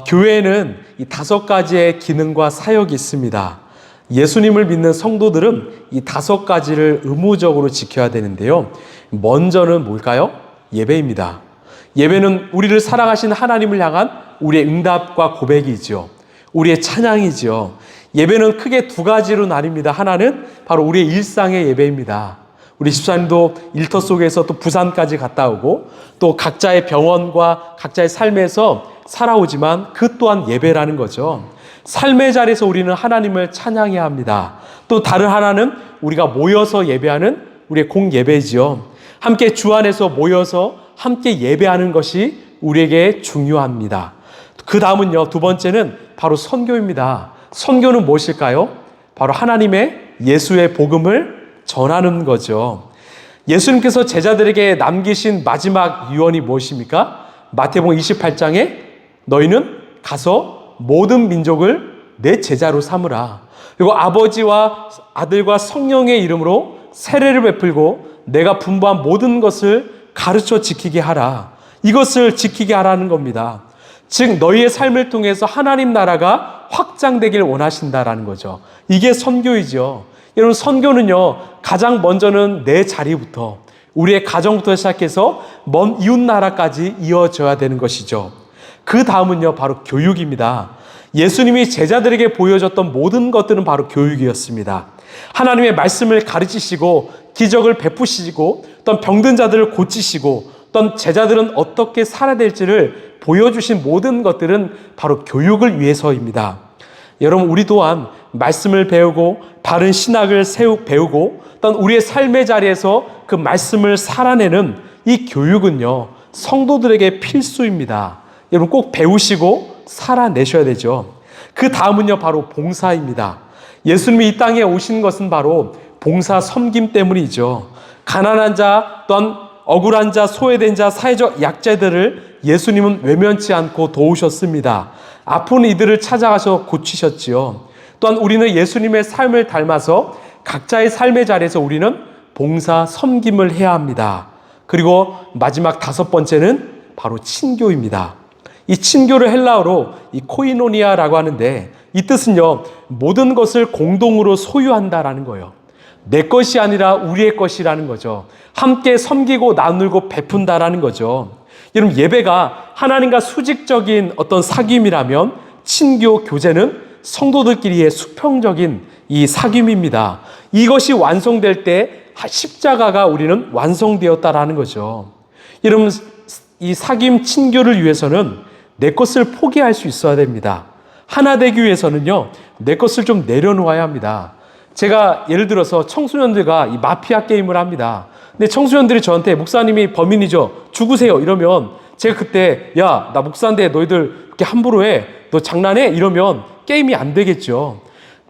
교회에는 이 5가지의 기능과 사역이 있습니다. 예수님을 믿는 성도들은 이 5가지를 의무적으로 지켜야 되는데요. 먼저는 뭘까요? 예배입니다. 예배는 우리를 사랑하신 하나님을 향한 우리의 응답과 고백이죠. 우리의 찬양이죠. 예배는 크게 2가지로 나뉩니다. 하나는 바로 우리의 일상의 예배입니다. 우리 집사님도 일터 속에서 또 부산까지 갔다 오고 또 각자의 병원과 각자의 삶에서 살아오지만 그 또한 예배라는 거죠. 삶의 자리에서 우리는 하나님을 찬양해야 합니다. 또 다른 하나는 우리가 모여서 예배하는 우리의 공예배지요. 함께 주 안에서 모여서 함께 예배하는 것이 우리에게 중요합니다. 그 다음은요, 2번째는 바로 선교입니다. 선교는 무엇일까요? 바로 하나님의 예수의 복음을 전하는 거죠. 예수님께서 제자들에게 남기신 마지막 유언이 무엇입니까? 마태복음 28장에 너희는 가서 모든 민족을 내 제자로 삼으라. 그리고 아버지와 아들과 성령의 이름으로 세례를 베풀고 내가 분부한 모든 것을 가르쳐 지키게 하라. 이것을 지키게 하라는 겁니다. 즉 너희의 삶을 통해서 하나님 나라가 확장되길 원하신다라는 거죠. 이게 선교이죠. 여러분, 선교는요, 가장 먼저는 내 자리부터, 우리의 가정부터 시작해서 먼 이웃 나라까지 이어져야 되는 것이죠. 그 다음은요, 바로 교육입니다. 예수님이 제자들에게 보여줬던 모든 것들은 바로 교육이었습니다. 하나님의 말씀을 가르치시고 기적을 베푸시고 또 병든 자들을 고치시고 또 제자들은 어떻게 살아야 될지를 보여주신 모든 것들은 바로 교육을 위해서입니다. 여러분, 우리 또한 말씀을 배우고 바른 신학을 배우고 또 우리의 삶의 자리에서 그 말씀을 살아내는 이 교육은요, 성도들에게 필수입니다. 여러분, 꼭 배우시고 살아내셔야 되죠. 그 다음은요, 바로 봉사입니다. 예수님이 이 땅에 오신 것은 바로 봉사 섬김 때문이죠. 가난한 자, 또한 억울한 자, 소외된 자, 사회적 약자들을 예수님은 외면치 않고 도우셨습니다. 아픈 이들을 찾아가서 고치셨지요. 또한 우리는 예수님의 삶을 닮아서 각자의 삶의 자리에서 우리는 봉사 섬김을 해야 합니다. 그리고 마지막 5번째는 바로 친교입니다. 이 친교를 헬라어로 이 코이노니아라고 하는데 이 뜻은요, 모든 것을 공동으로 소유한다라는 거예요. 내 것이 아니라 우리의 것이라는 거죠. 함께 섬기고 나누고 베푼다라는 거죠. 여러분, 예배가 하나님과 수직적인 어떤 사귐이라면 친교, 교제는 성도들끼리의 수평적인 이 사귐입니다. 이것이 완성될 때 십자가가 우리는 완성되었다라는 거죠. 여러분, 이 사귐 친교를 위해서는 내 것을 포기할 수 있어야 됩니다. 하나 되기 위해서는요, 내 것을 좀 내려놓아야 합니다. 제가 예를 들어서 청소년들과 이 마피아 게임을 합니다. 근데 청소년들이 저한테 목사님이 범인이죠, 죽으세요 이러면 제가 그때 야, 나 목사인데 너희들 이렇게 함부로 해, 너 장난해? 이러면 게임이 안 되겠죠.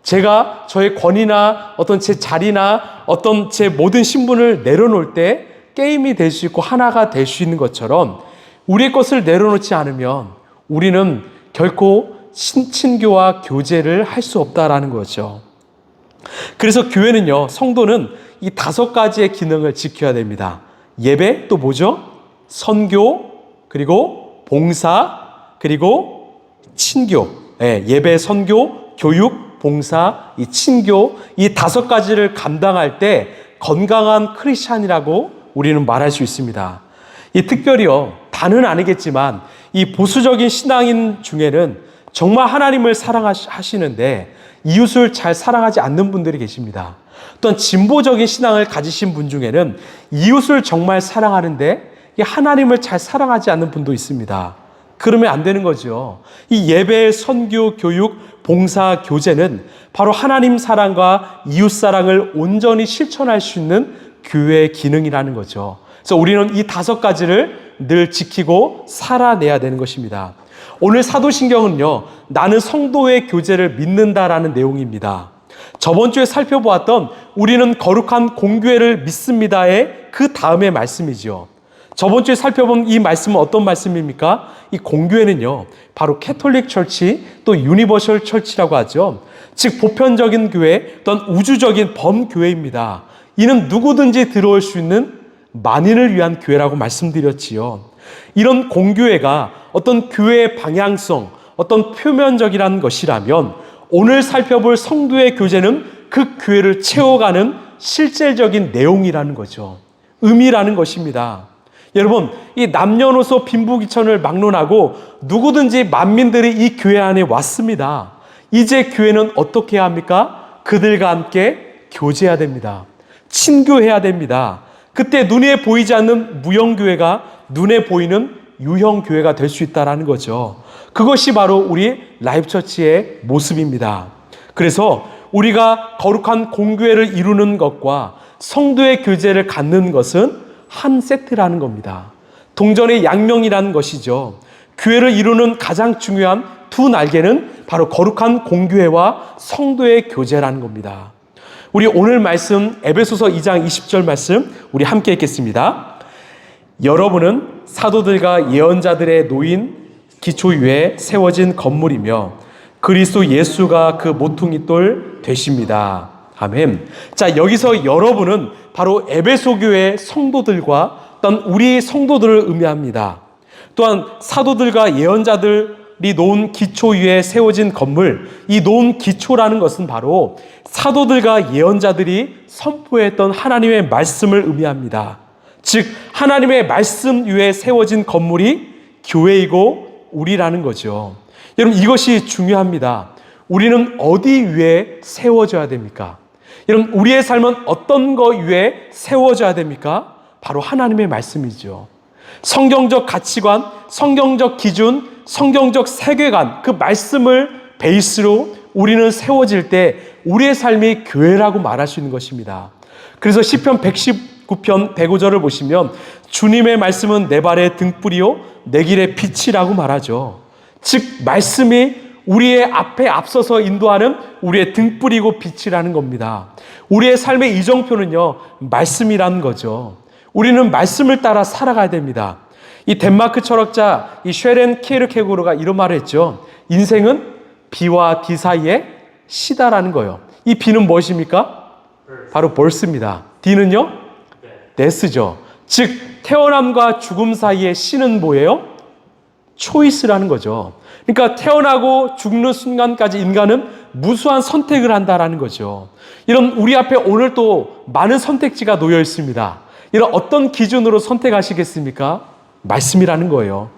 제가 저의 권위나 어떤 제 자리나 어떤 제 모든 신분을 내려놓을 때 게임이 될 수 있고 하나가 될 수 있는 것처럼 우리의 것을 내려놓지 않으면 우리는 결코 친교와 교제를 할 수 없다라는 거죠. 그래서 교회는요, 성도는 이 5가지의 기능을 지켜야 됩니다. 예배, 또 뭐죠? 선교, 그리고 봉사, 그리고 친교. 예배, 선교, 교육, 봉사, 이 친교, 이 5가지를 감당할 때 건강한 크리스찬이라고 우리는 말할 수 있습니다. 이 특별히요, 다는 아니겠지만 이 보수적인 신앙인 중에는 정말 하나님을 사랑하시는데 이웃을 잘 사랑하지 않는 분들이 계십니다. 또한 진보적인 신앙을 가지신 분 중에는 이웃을 정말 사랑하는데 하나님을 잘 사랑하지 않는 분도 있습니다. 그러면 안 되는 거죠. 이 예배, 선교, 교육, 봉사, 교제는 바로 하나님 사랑과 이웃 사랑을 온전히 실천할 수 있는 교회의 기능이라는 거죠. 그래서 우리는 이 5가지를 늘 지키고 살아내야 되는 것입니다. 오늘 사도신경은요, 나는 성도의 교제를 믿는다라는 내용입니다. 저번 주에 살펴보았던 우리는 거룩한 공교회를 믿습니다의 그 다음의 말씀이죠. 저번 주에 살펴본 이 말씀은 어떤 말씀입니까? 이 공교회는요, 바로 캐톨릭 철치, 또 유니버셜 철치라고 하죠. 즉 보편적인 교회, 또는 우주적인 범교회입니다. 이는 누구든지 들어올 수 있는 만인을 위한 교회라고 말씀드렸지요. 이런 공교회가 어떤 교회의 방향성, 어떤 표면적이라는 것이라면 오늘 살펴볼 성도의 교제는 그 교회를 채워가는 실질적인 내용이라는 거죠. 의미라는 것입니다. 여러분, 이 남녀노소 빈부귀천을 막론하고 누구든지 만민들이 이 교회 안에 왔습니다. 이제 교회는 어떻게 해야 합니까? 그들과 함께 교제해야 됩니다. 친교해야 됩니다. 그때 눈에 보이지 않는 무형교회가 눈에 보이는 유형교회가 될 수 있다는 거죠. 그것이 바로 우리 라이프처치의 모습입니다. 그래서 우리가 거룩한 공교회를 이루는 것과 성도의 교제를 갖는 것은 한 세트라는 겁니다. 동전의 양면이라는 것이죠. 교회를 이루는 가장 중요한 두 날개는 바로 거룩한 공교회와 성도의 교제라는 겁니다. 우리 오늘 말씀 에베소서 2장 20절 말씀 우리 함께 읽겠습니다. 여러분은 사도들과 예언자들의 놓인 기초 위에 세워진 건물이며 그리스도 예수가 그 모퉁이돌 되십니다. 아멘. 자, 여기서 여러분은 바로 에베소 교회 성도들과 또한 우리 성도들을 의미합니다. 또한 사도들과 예언자들이 놓은 기초 위에 세워진 건물, 이 놓은 기초라는 것은 바로 사도들과 예언자들이 선포했던 하나님의 말씀을 의미합니다. 즉 하나님의 말씀 위에 세워진 건물이 교회이고 우리라는 거죠. 여러분, 이것이 중요합니다. 우리는 어디 위에 세워져야 됩니까? 여러분, 우리의 삶은 어떤 것 위에 세워져야 됩니까? 바로 하나님의 말씀이죠. 성경적 가치관, 성경적 기준, 성경적 세계관, 그 말씀을 베이스로 우리는 세워질 때 우리의 삶이 교회라고 말할 수 있는 것입니다. 그래서 시편 119편 105절을 보시면 주님의 말씀은 내 발의 등불이요 내 길의 빛이라고 말하죠. 즉 말씀이 우리의 앞에 앞서서 인도하는 우리의 등불이고 빛이라는 겁니다. 우리의 삶의 이정표는요, 말씀이라는 거죠. 우리는 말씀을 따라 살아가야 됩니다. 이 덴마크 철학자 이 쉐렌 키에르케고르가 이런 말을 했죠. 인생은 B와 D 사이에 시다라는 거예요. 이 B는 무엇입니까? 바로 벌스입니다. D는요? 데스죠. 즉 태어남과 죽음 사이의 C는 뭐예요? 초이스라는 거죠. 그러니까 태어나고 죽는 순간까지 인간은 무수한 선택을 한다라는 거죠. 이런 우리 앞에 오늘 또 많은 선택지가 놓여 있습니다. 이런 어떤 기준으로 선택하시겠습니까? 말씀이라는 거예요.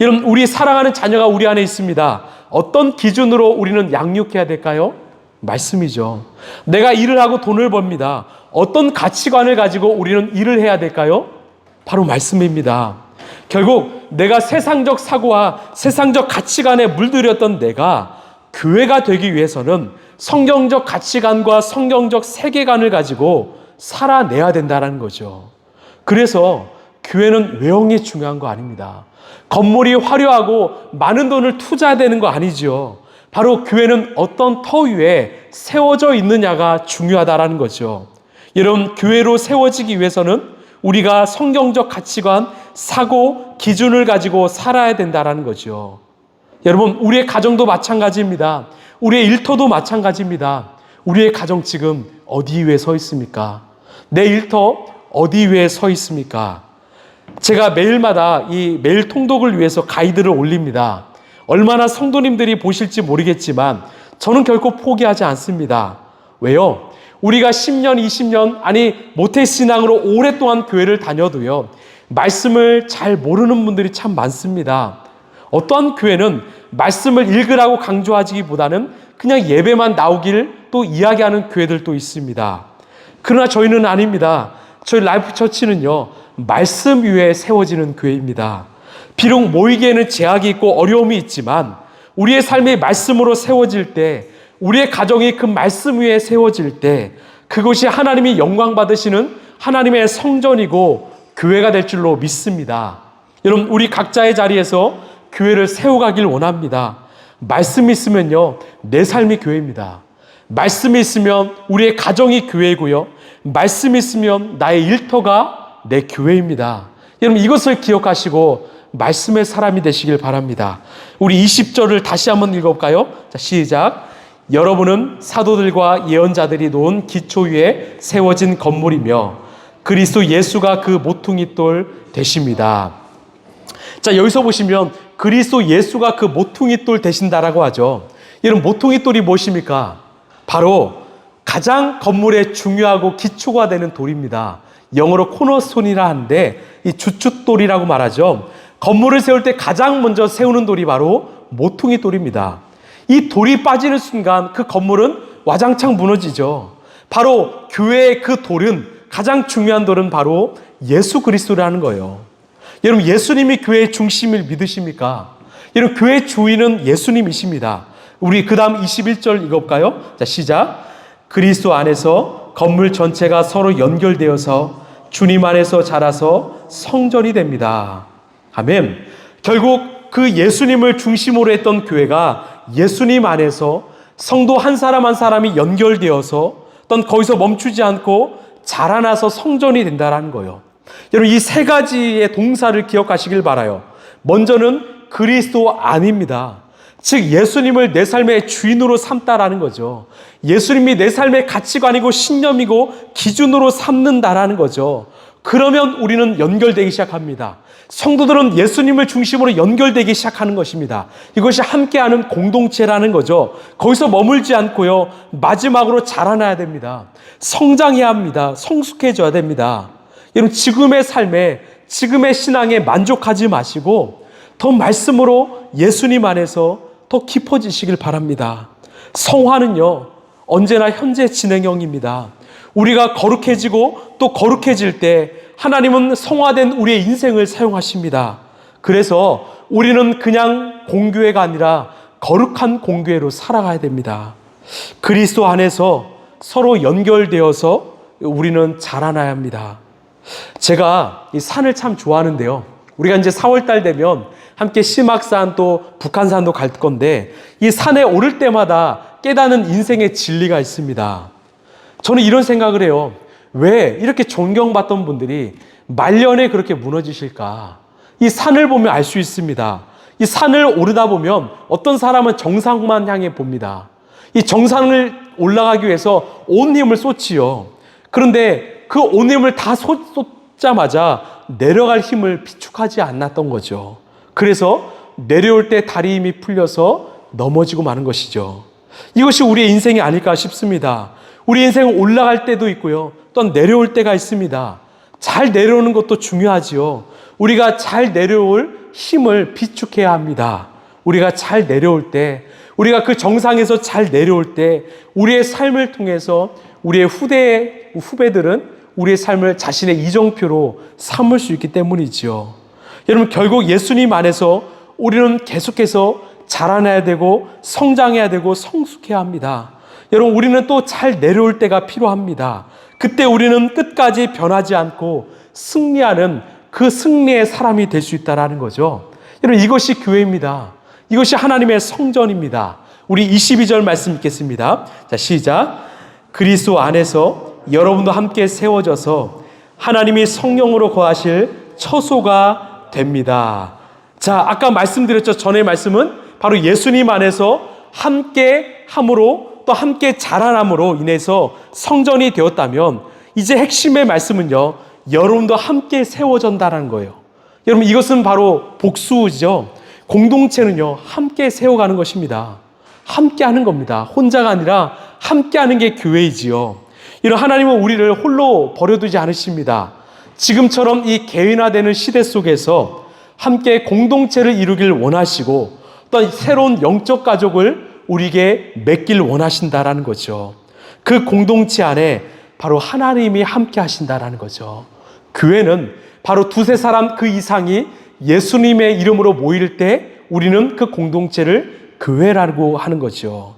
여러분, 우리 사랑하는 자녀가 우리 안에 있습니다. 어떤 기준으로 우리는 양육해야 될까요? 말씀이죠. 내가 일을 하고 돈을 법니다. 어떤 가치관을 가지고 우리는 일을 해야 될까요? 바로 말씀입니다. 결국 내가 세상적 사고와 세상적 가치관에 물들였던 내가 교회가 되기 위해서는 성경적 가치관과 성경적 세계관을 가지고 살아내야 된다는 거죠. 그래서 교회는 외형이 중요한 거 아닙니다. 건물이 화려하고 많은 돈을 투자되는 거 아니죠. 바로 교회는 어떤 터 위에 세워져 있느냐가 중요하다는 거죠. 여러분, 교회로 세워지기 위해서는 우리가 성경적 가치관, 사고, 기준을 가지고 살아야 된다는 거죠. 여러분, 우리의 가정도 마찬가지입니다. 우리의 일터도 마찬가지입니다. 우리의 가정 지금 어디 위에 서 있습니까? 내 일터 어디 위에 서 있습니까? 제가 매일마다 이 매일 통독을 위해서 가이드를 올립니다. 얼마나 성도님들이 보실지 모르겠지만 저는 결코 포기하지 않습니다. 왜요? 우리가 10년, 20년, 아니 모태신앙으로 오랫동안 교회를 다녀도요, 말씀을 잘 모르는 분들이 참 많습니다. 어떠한 교회는 말씀을 읽으라고 강조하기보다는 그냥 예배만 나오길 또 이야기하는 교회들도 있습니다. 그러나 저희는 아닙니다. 저희 라이프처치는요, 말씀 위에 세워지는 교회입니다. 비록 모이기에는 제약이 있고 어려움이 있지만 우리의 삶이 말씀으로 세워질 때, 우리의 가정이 그 말씀 위에 세워질 때 그것이 하나님이 영광 받으시는 하나님의 성전이고 교회가 될 줄로 믿습니다. 여러분, 우리 각자의 자리에서 교회를 세워가길 원합니다. 말씀이 있으면요, 내 삶이 교회입니다. 말씀이 있으면 우리의 가정이 교회이고요, 말씀이 있으면 나의 일터가 내 교회입니다. 여러분, 이것을 기억하시고 말씀의 사람이 되시길 바랍니다. 우리 20절을 다시 한번 읽어볼까요? 자, 시작. 여러분은 사도들과 예언자들이 놓은 기초 위에 세워진 건물이며 그리스도 예수가 그 모퉁이돌 되십니다. 자, 여기서 보시면 그리스도 예수가 그 모퉁이 돌 되신다라고 하죠. 이런 모퉁이 돌이 무엇입니까? 바로 가장 건물에 중요하고 기초가 되는 돌입니다. 영어로 코너스톤이라 하는데 이 주춧돌이라고 말하죠. 건물을 세울 때 가장 먼저 세우는 돌이 바로 모퉁이 돌입니다. 이 돌이 빠지는 순간 그 건물은 와장창 무너지죠. 바로 교회의 그 돌은, 가장 중요한 돌은 바로 예수 그리스도라는 거예요. 여러분, 예수님이 교회의 중심을 믿으십니까? 여러분, 교회의 주인은 예수님이십니다. 우리 그 다음 21절 읽어볼까요? 자, 시작. 그리스도 안에서 건물 전체가 서로 연결되어서 주님 안에서 자라서 성전이 됩니다. 아멘. 결국 그 예수님을 중심으로 했던 교회가 예수님 안에서 성도 한 사람 한 사람이 연결되어서 어떤 거기서 멈추지 않고 자라나서 성전이 된다는 거예요. 여러분, 이 세 가지의 동사를 기억하시길 바라요. 먼저는 그리스도 안입니다. 즉 예수님을 내 삶의 주인으로 삼다라는 거죠. 예수님이 내 삶의 가치관이고 신념이고 기준으로 삼는다라는 거죠. 그러면 우리는 연결되기 시작합니다. 성도들은 예수님을 중심으로 연결되기 시작하는 것입니다. 이것이 함께하는 공동체라는 거죠. 거기서 머물지 않고요, 마지막으로 자라나야 됩니다. 성장해야 합니다. 성숙해져야 됩니다. 여러분, 지금의 삶에, 지금의 신앙에 만족하지 마시고 더 말씀으로 예수님 안에서 더 깊어지시길 바랍니다. 성화는요, 언제나 현재 진행형입니다. 우리가 거룩해지고 또 거룩해질 때 하나님은 성화된 우리의 인생을 사용하십니다. 그래서 우리는 그냥 공교회가 아니라 거룩한 공교회로 살아가야 됩니다. 그리스도 안에서 서로 연결되어서 우리는 자라나야 합니다. 제가 이 산을 참 좋아하는데요. 우리가 이제 4월달 되면 함께 심악산 또 북한산도 갈 건데 이 산에 오를 때마다 깨닫는 인생의 진리가 있습니다. 저는 이런 생각을 해요. 왜 이렇게 존경받던 분들이 말년에 그렇게 무너지실까? 이 산을 보면 알 수 있습니다. 이 산을 오르다 보면 어떤 사람은 정상만 향해 봅니다. 이 정상을 올라가기 위해서 온 힘을 쏟지요. 그런데 그 온 힘을 다 쏟자마자 내려갈 힘을 비축하지 않았던 거죠. 그래서 내려올 때 다리 힘이 풀려서 넘어지고 마는 것이죠. 이것이 우리의 인생이 아닐까 싶습니다. 우리 인생은 올라갈 때도 있고요, 또 내려올 때가 있습니다. 잘 내려오는 것도 중요하지요. 우리가 잘 내려올 힘을 비축해야 합니다. 우리가 잘 내려올 때, 우리가 그 정상에서 잘 내려올 때 우리의 삶을 통해서 우리의 후배들은 우리의 삶을 자신의 이정표로 삼을 수 있기 때문이지요. 여러분, 결국 예수님 안에서 우리는 계속해서 자라나야 되고 성장해야 되고 성숙해야 합니다. 여러분, 우리는 또 잘 내려올 때가 필요합니다. 그때 우리는 끝까지 변하지 않고 승리하는 그 승리의 사람이 될 수 있다는 거죠. 여러분, 이것이 교회입니다. 이것이 하나님의 성전입니다. 우리 22절 말씀 읽겠습니다. 자, 시작. 그리스도 안에서 여러분도 함께 세워져서 하나님이 성령으로 거하실 처소가 됩니다. 자, 아까 말씀드렸죠. 전의 말씀은 바로 예수님 안에서 함께 함으로 또 함께 자라남으로 인해서 성전이 되었다면, 이제 핵심의 말씀은요, 여러분도 함께 세워진다는 거예요. 여러분, 이것은 바로 복수죠. 공동체는요, 함께 세워가는 것입니다. 함께 하는 겁니다. 혼자가 아니라 함께 하는 게 교회이지요. 이런 하나님은 우리를 홀로 버려두지 않으십니다. 지금처럼 이 개인화되는 시대 속에서 함께 공동체를 이루길 원하시고 또 새로운 영적 가족을 우리에게 맺길 원하신다라는 거죠. 그 공동체 안에 바로 하나님이 함께 하신다라는 거죠. 교회는 바로 두세 사람 그 이상이 예수님의 이름으로 모일 때 우리는 그 공동체를 교회라고 하는 거죠.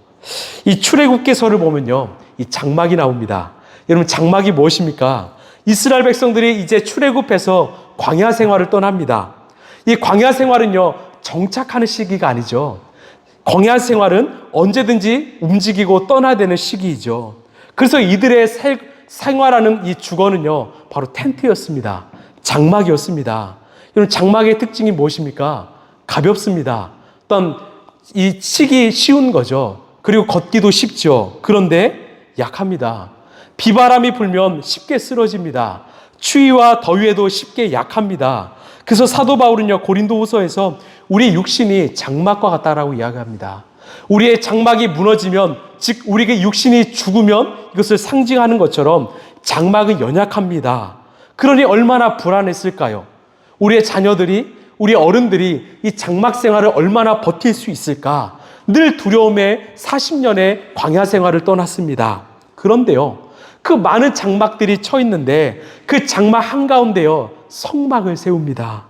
이 출애굽기서를 보면요, 이 장막이 나옵니다. 여러분, 장막이 무엇입니까? 이스라엘 백성들이 이제 출애굽해서 광야 생활을 떠납니다. 이 광야 생활은요, 정착하는 시기가 아니죠. 광야 생활은 언제든지 움직이고 떠나야 되는 시기이죠. 그래서 이들의 생활하는 이 주거는요, 바로 텐트였습니다. 장막이었습니다. 여러분, 장막의 특징이 무엇입니까? 가볍습니다. 어떤 이 치기 쉬운 거죠. 그리고 걷기도 쉽죠. 그런데 약합니다. 비바람이 불면 쉽게 쓰러집니다. 추위와 더위에도 쉽게 약합니다. 그래서 사도 바울은요, 고린도후서에서 우리 육신이 장막과 같다라고 이야기합니다. 우리의 장막이 무너지면, 즉 우리의 육신이 죽으면 이것을 상징하는 것처럼 장막은 연약합니다. 그러니 얼마나 불안했을까요? 우리의 자녀들이, 우리 어른들이 이 장막 생활을 얼마나 버틸 수 있을까? 늘 두려움에 40년의 광야 생활을 떠났습니다. 그런데요, 그 많은 장막들이 쳐 있는데 그 장막 한가운데요, 성막을 세웁니다.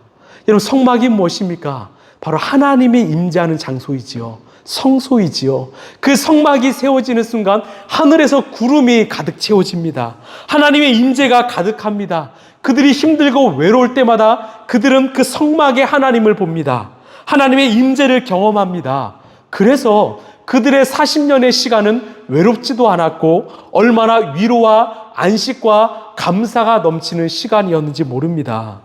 여러분, 성막이 무엇입니까? 바로 하나님이 임재하는 장소이지요. 성소이지요. 그 성막이 세워지는 순간 하늘에서 구름이 가득 채워집니다. 하나님의 임재가 가득합니다. 그들이 힘들고 외로울 때마다 그들은 그 성막의 하나님을 봅니다. 하나님의 임재를 경험합니다. 그래서 그들의 40년의 시간은 외롭지도 않았고 얼마나 위로와 안식과 감사가 넘치는 시간이었는지 모릅니다.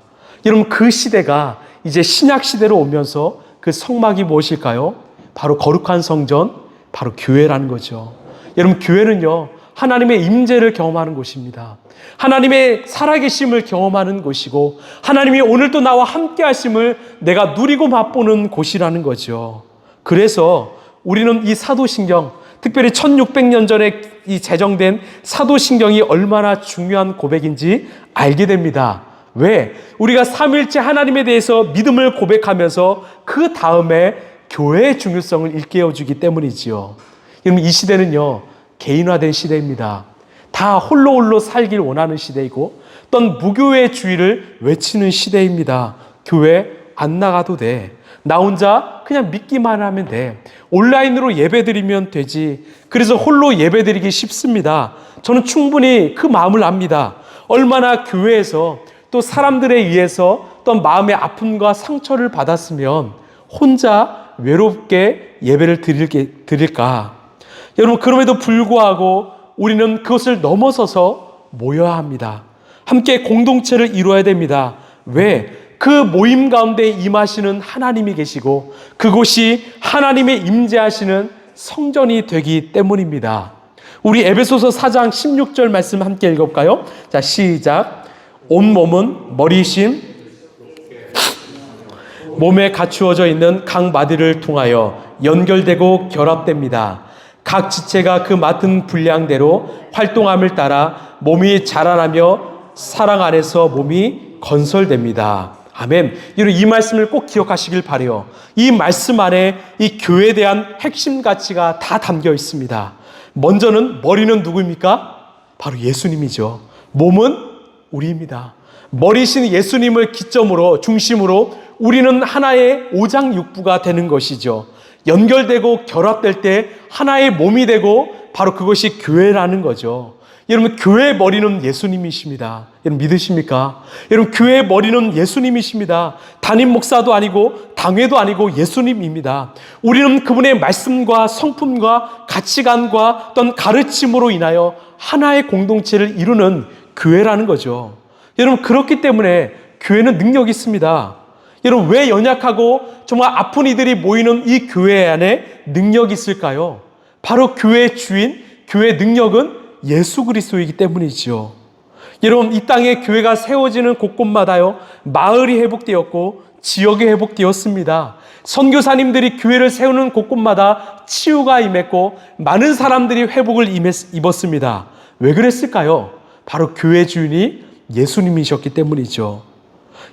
여러분, 그 시대가 이제 신약 시대로 오면서 그 성막이 무엇일까요? 바로 거룩한 성전, 바로 교회라는 거죠. 여러분, 교회는요, 하나님의 임재를 경험하는 곳입니다. 하나님의 살아계심을 경험하는 곳이고 하나님이 오늘도 나와 함께 하심을 내가 누리고 맛보는 곳이라는 거죠. 그래서 우리는 이 사도신경, 특별히 1600년 전에 이 제정된 사도신경이 얼마나 중요한 고백인지 알게 됩니다. 왜? 우리가 삼위일체 하나님에 대해서 믿음을 고백하면서 그 다음에 교회의 중요성을 일깨워주기 때문이지요. 여러분, 이 시대는요, 개인화된 시대입니다. 다 홀로 살길 원하는 시대이고 어떤 무교의 주의를 외치는 시대입니다. 교회 안 나가도 돼. 나 혼자 그냥 믿기만 하면 돼. 온라인으로 예배드리면 되지. 그래서 홀로 예배드리기 쉽습니다. 저는 충분히 그 마음을 압니다. 얼마나 교회에서 또 사람들에 의해서 어떤 마음의 아픔과 상처를 받았으면 혼자 외롭게 예배를 드릴까? 여러분, 그럼에도 불구하고 우리는 그것을 넘어서서 모여야 합니다. 함께 공동체를 이루어야 됩니다. 왜? 그 모임 가운데 임하시는 하나님이 계시고 그곳이 하나님의 임재하시는 성전이 되기 때문입니다. 우리 에베소서 4장 16절 말씀 함께 읽어볼까요? 자, 시작. 온몸은 머리이신 몸에 갖추어져 있는 각 마디를 통하여 연결되고 결합됩니다. 각 지체가 그 맡은 분량대로 활동함을 따라 몸이 자라나며 사랑 안에서 몸이 건설됩니다. 아멘. 이 말씀을 꼭 기억하시길 바라요. 이 말씀 안에 이 교회에 대한 핵심 가치가 다 담겨 있습니다. 먼저는 머리는 누구입니까? 바로 예수님이죠. 몸은 우리입니다. 머리신 예수님을 기점으로, 중심으로 우리는 하나의 오장육부가 되는 것이죠. 연결되고 결합될 때 하나의 몸이 되고 바로 그것이 교회라는 거죠. 여러분, 교회의 머리는 예수님이십니다. 여러분, 믿으십니까? 여러분, 교회의 머리는 예수님이십니다. 담임 목사도 아니고 당회도 아니고 예수님입니다. 우리는 그분의 말씀과 성품과 가치관과 어떤 가르침으로 인하여 하나의 공동체를 이루는 교회라는 거죠. 여러분, 그렇기 때문에 교회는 능력이 있습니다. 여러분, 왜 연약하고 정말 아픈 이들이 모이는 이 교회 안에 능력이 있을까요? 바로 교회의 주인, 교회의 능력은 예수 그리스도이기 때문이지요. 여러분, 이 땅에 교회가 세워지는 곳곳마다요, 마을이 회복되었고 지역이 회복되었습니다. 선교사님들이 교회를 세우는 곳곳마다 치유가 임했고 많은 사람들이 회복을 입었습니다. 왜 그랬을까요? 바로 교회 주인이 예수님이셨기 때문이죠.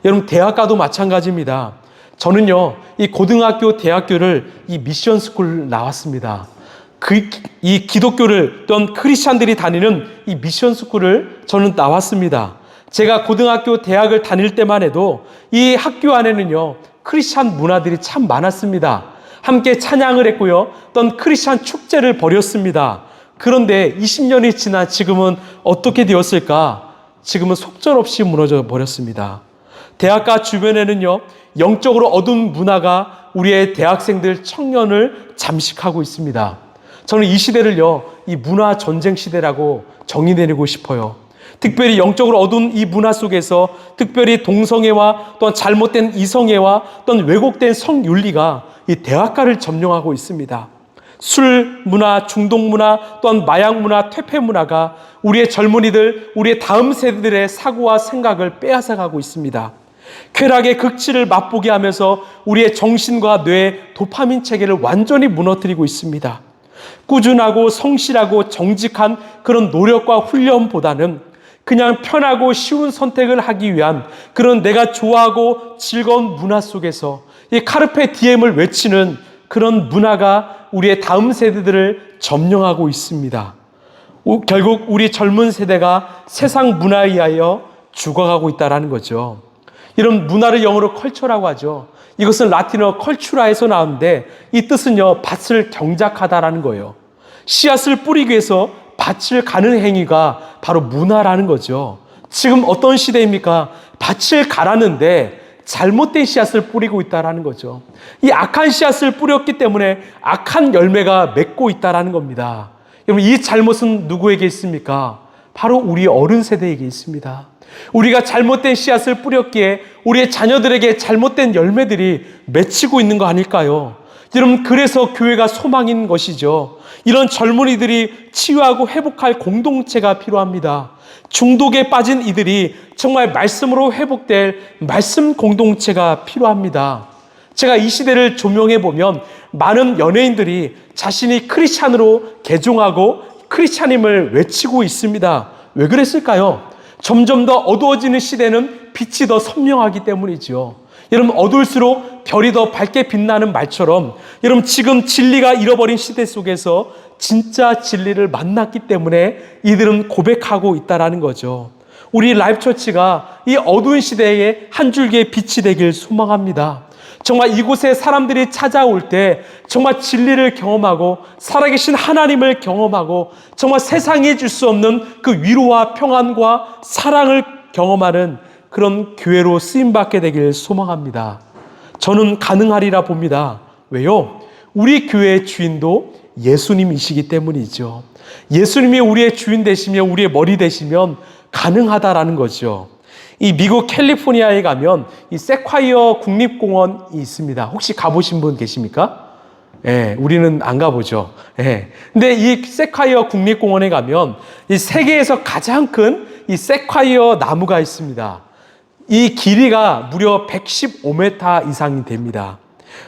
여러분, 대학가도 마찬가지입니다. 저는요, 이 고등학교, 대학교를 이 미션 스쿨 나왔습니다. 이 기독교를 또는 크리스찬들이 다니는 이 미션 스쿨을 저는 나왔습니다. 제가 고등학교, 대학을 다닐 때만 해도 이 학교 안에는요, 크리스찬 문화들이 참 많았습니다. 함께 찬양을 했고요, 또는 크리스찬 축제를 벌였습니다. 그런데 20년이 지난 지금은 어떻게 되었을까? 지금은 속절없이 무너져 버렸습니다. 대학가 주변에는요, 영적으로 어두운 문화가 우리의 대학생들, 청년을 잠식하고 있습니다. 저는 이 시대를요, 이 문화 전쟁 시대라고 정의 내리고 싶어요. 특별히 영적으로 어두운 이 문화 속에서 특별히 동성애와 또한 잘못된 이성애와 또는 왜곡된 성윤리가 이 대학가를 점령하고 있습니다. 술 문화, 중독 문화, 또한 마약 문화, 퇴폐 문화가 우리의 젊은이들, 우리의 다음 세대들의 사고와 생각을 빼앗아가고 있습니다. 쾌락의 극치를 맛보게 하면서 우리의 정신과 뇌의 도파민 체계를 완전히 무너뜨리고 있습니다. 꾸준하고 성실하고 정직한 그런 노력과 훈련보다는 그냥 편하고 쉬운 선택을 하기 위한 그런 내가 좋아하고 즐거운 문화 속에서 이 카르페 디엠을 외치는 그런 문화가 우리의 다음 세대들을 점령하고 있습니다. 결국 우리 젊은 세대가 세상 문화에 의하여 죽어가고 있다는 거죠. 이런 문화를 영어로 컬처라고 하죠. 이것은 라틴어 컬추라에서 나왔는데 이 뜻은요, 밭을 경작하다라는 거예요. 씨앗을 뿌리기 위해서 밭을 가는 행위가 바로 문화라는 거죠. 지금 어떤 시대입니까? 밭을 갈았는데 잘못된 씨앗을 뿌리고 있다는 거죠. 이 악한 씨앗을 뿌렸기 때문에 악한 열매가 맺고 있다는 겁니다. 여러분, 이 잘못은 누구에게 있습니까? 바로 우리 어른 세대에게 있습니다. 우리가 잘못된 씨앗을 뿌렸기에 우리의 자녀들에게 잘못된 열매들이 맺히고 있는 거 아닐까요? 여러분, 그래서 교회가 소망인 것이죠. 이런 젊은이들이 치유하고 회복할 공동체가 필요합니다. 중독에 빠진 이들이 정말 말씀으로 회복될 말씀 공동체가 필요합니다. 제가 이 시대를 조명해 보면 많은 연예인들이 자신이 크리스찬으로 개종하고 크리스찬임을 외치고 있습니다. 왜 그랬을까요? 점점 더 어두워지는 시대는 빛이 더 선명하기 때문이죠. 여러분, 어두울수록 별이 더 밝게 빛나는 말처럼 여러분, 지금 진리가 잃어버린 시대 속에서 진짜 진리를 만났기 때문에 이들은 고백하고 있다는 거죠. 우리 라이프처치가 이 어두운 시대에 한 줄기의 빛이 되길 소망합니다. 정말 이곳에 사람들이 찾아올 때 정말 진리를 경험하고 살아계신 하나님을 경험하고 정말 세상이 줄 수 없는 그 위로와 평안과 사랑을 경험하는 그런 교회로 쓰임받게 되길 소망합니다. 저는 가능하리라 봅니다. 왜요? 우리 교회의 주인도 예수님이시기 때문이죠. 예수님이 우리의 주인 되시며 우리의 머리 되시면 가능하다라는 거죠. 이 미국 캘리포니아에 가면 이 세콰이어 국립공원이 있습니다. 혹시 가보신 분 계십니까? 예, 우리는 안 가보죠. 예. 근데 이 세콰이어 국립공원에 가면 이 세계에서 가장 큰 이 세콰이어 나무가 있습니다. 이 길이가 무려 115m 이상이 됩니다.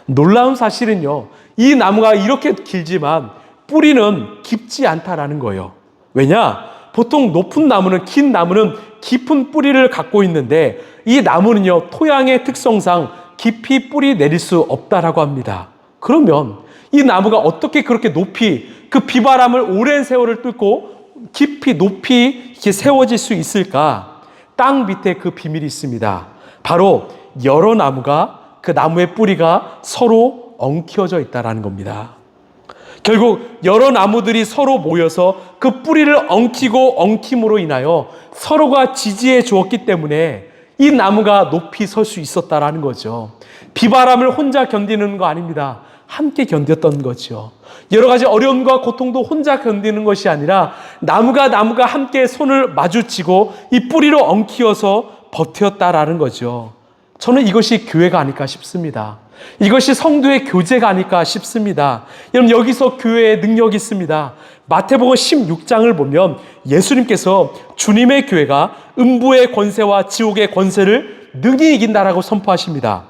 놀라운 사실은요, 이 나무가 이렇게 길지만 뿌리는 깊지 않다라는 거예요. 왜냐? 보통 높은 나무는, 긴 나무는 깊은 뿌리를 갖고 있는데 이 나무는요, 토양의 특성상 깊이 뿌리 내릴 수 없다라고 합니다. 그러면 이 나무가 어떻게 그렇게 높이 그 비바람을 오랜 세월을 뚫고 깊이 높이 이렇게 세워질 수 있을까? 땅 밑에 그 비밀이 있습니다. 바로 여러 나무가 그 나무의 뿌리가 서로 엉켜져 있다라는 겁니다. 결국 여러 나무들이 서로 모여서 그 뿌리를 엉키고 엉킴으로 인하여 서로가 지지해 주었기 때문에 이 나무가 높이 설 수 있었다라는 거죠. 비바람을 혼자 견디는 거 아닙니다. 함께 견뎠던 거죠. 여러 가지 어려움과 고통도 혼자 견디는 것이 아니라 나무가 함께 손을 마주치고 이 뿌리로 엉키어서 버텼다라는 거죠. 저는 이것이 교회가 아닐까 싶습니다. 이것이 성도의 교제가 아닐까 싶습니다. 여러분, 여기서 교회의 능력이 있습니다. 마태복음 16장을 보면 예수님께서 주님의 교회가 음부의 권세와 지옥의 권세를 능히 이긴다라고 선포하십니다.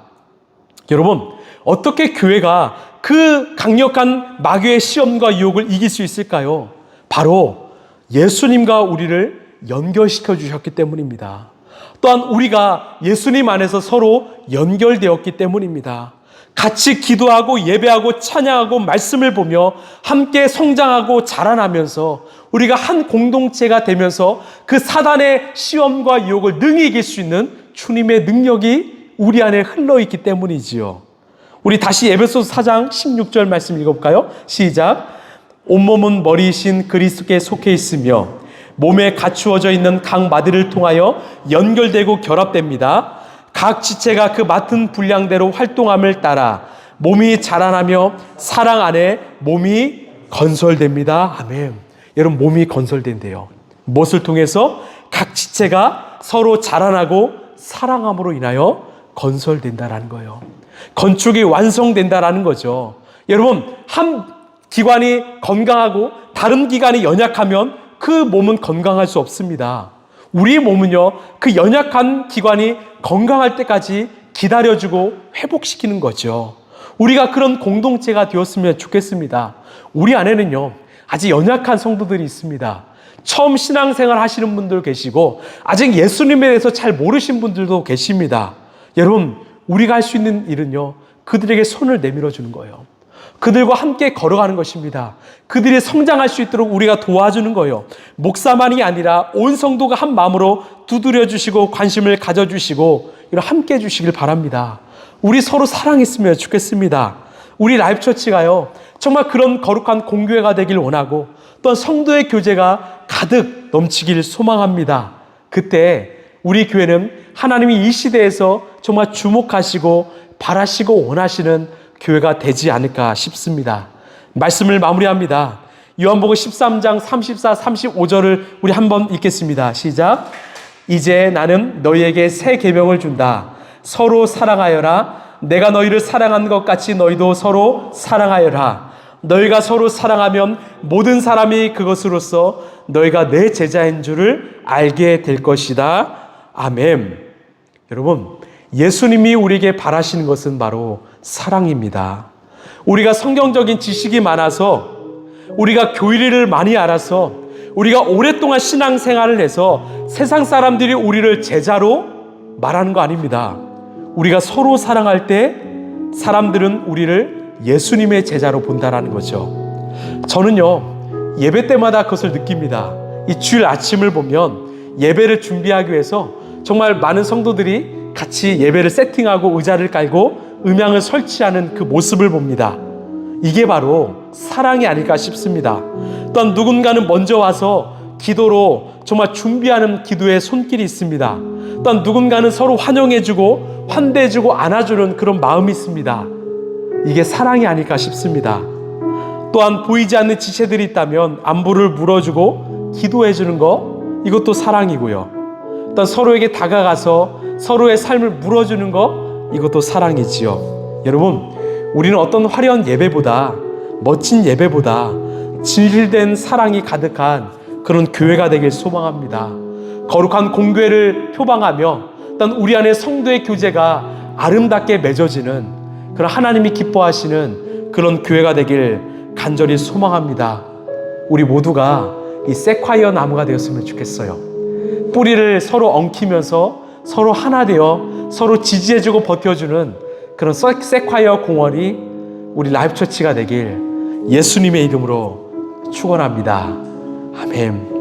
여러분, 어떻게 교회가 그 강력한 마귀의 시험과 유혹을 이길 수 있을까요? 바로 예수님과 우리를 연결시켜 주셨기 때문입니다. 또한 우리가 예수님 안에서 서로 연결되었기 때문입니다. 같이 기도하고 예배하고 찬양하고 말씀을 보며 함께 성장하고 자라나면서 우리가 한 공동체가 되면서 그 사단의 시험과 유혹을 능히 이길 수 있는 주님의 능력이 우리 안에 흘러있기 때문이지요. 우리 다시 에베소서 4장 16절 말씀 읽어볼까요? 시작. 온몸은 머리이신 그리스도께 속해 있으며 몸에 갖추어져 있는 각 마디를 통하여 연결되고 결합됩니다. 각 지체가 그 맡은 분량대로 활동함을 따라 몸이 자라나며 사랑 안에 몸이 건설됩니다. 아멘. 여러분, 몸이 건설된대요. 무엇을 통해서? 각 지체가 서로 자라나고 사랑함으로 인하여 건설된다라는 거예요. 건축이 완성된다라는 거죠. 여러분, 한 기관이 건강하고 다른 기관이 연약하면 그 몸은 건강할 수 없습니다. 우리 몸은요, 그 연약한 기관이 건강할 때까지 기다려주고 회복시키는 거죠. 우리가 그런 공동체가 되었으면 좋겠습니다. 우리 안에는요, 아직 연약한 성도들이 있습니다. 처음 신앙생활 하시는 분들 계시고 아직 예수님에 대해서 잘 모르신 분들도 계십니다. 여러분, 우리가 할 수 있는 일은요, 그들에게 손을 내밀어 주는 거예요. 그들과 함께 걸어가는 것입니다. 그들이 성장할 수 있도록 우리가 도와주는 거예요. 목사만이 아니라 온 성도가 한 마음으로 두드려 주시고 관심을 가져주시고 함께 해주시길 바랍니다. 우리 서로 사랑했으면 좋겠습니다. 우리 라이프처치가요, 정말 그런 거룩한 공교회가 되길 원하고 또 성도의 교제가 가득 넘치길 소망합니다. 그때 우리 교회는 하나님이 이 시대에서 정말 주목하시고 바라시고 원하시는 교회가 되지 않을까 싶습니다. 말씀을 마무리합니다. 요한복음 13장 34, 35절을 우리 한번 읽겠습니다. 시작. 이제 나는 너희에게 새 계명을 준다. 서로 사랑하여라. 내가 너희를 사랑한 것 같이 너희도 서로 사랑하여라. 너희가 서로 사랑하면 모든 사람이 그것으로써 너희가 내 제자인 줄을 알게 될 것이다. 아멘. 여러분, 예수님이 우리에게 바라시는 것은 바로 사랑입니다. 우리가 성경적인 지식이 많아서, 우리가 교리를 많이 알아서, 우리가 오랫동안 신앙생활을 해서 세상 사람들이 우리를 제자로 말하는 거 아닙니다. 우리가 서로 사랑할 때 사람들은 우리를 예수님의 제자로 본다라는 거죠. 저는요, 예배 때마다 그것을 느낍니다. 이 주일 아침을 보면 예배를 준비하기 위해서 정말 많은 성도들이 같이 예배를 세팅하고 의자를 깔고 음향을 설치하는 그 모습을 봅니다. 이게 바로 사랑이 아닐까 싶습니다. 또한 누군가는 먼저 와서 기도로 정말 준비하는 기도의 손길이 있습니다. 또한 누군가는 서로 환영해주고 환대해주고 안아주는 그런 마음이 있습니다. 이게 사랑이 아닐까 싶습니다. 또한 보이지 않는 지체들이 있다면 안부를 물어주고 기도해주는 거, 이것도 사랑이고요. 또한 서로에게 다가가서 서로의 삶을 물어주는 거, 이것도 사랑이지요. 여러분, 우리는 어떤 화려한 예배보다, 멋진 예배보다 진실된 사랑이 가득한 그런 교회가 되길 소망합니다. 거룩한 공교회를 표방하며 또한 우리 안에 성도의 교제가 아름답게 맺어지는 그런 하나님이 기뻐하시는 그런 교회가 되길 간절히 소망합니다. 우리 모두가 이 세콰이어 나무가 되었으면 좋겠어요. 뿌리를 서로 엉키면서 서로 하나 되어 서로 지지해주고 버텨주는 그런 세콰이어 공원이 우리 라이프처치가 되길 예수님의 이름으로 축원합니다. 아멘.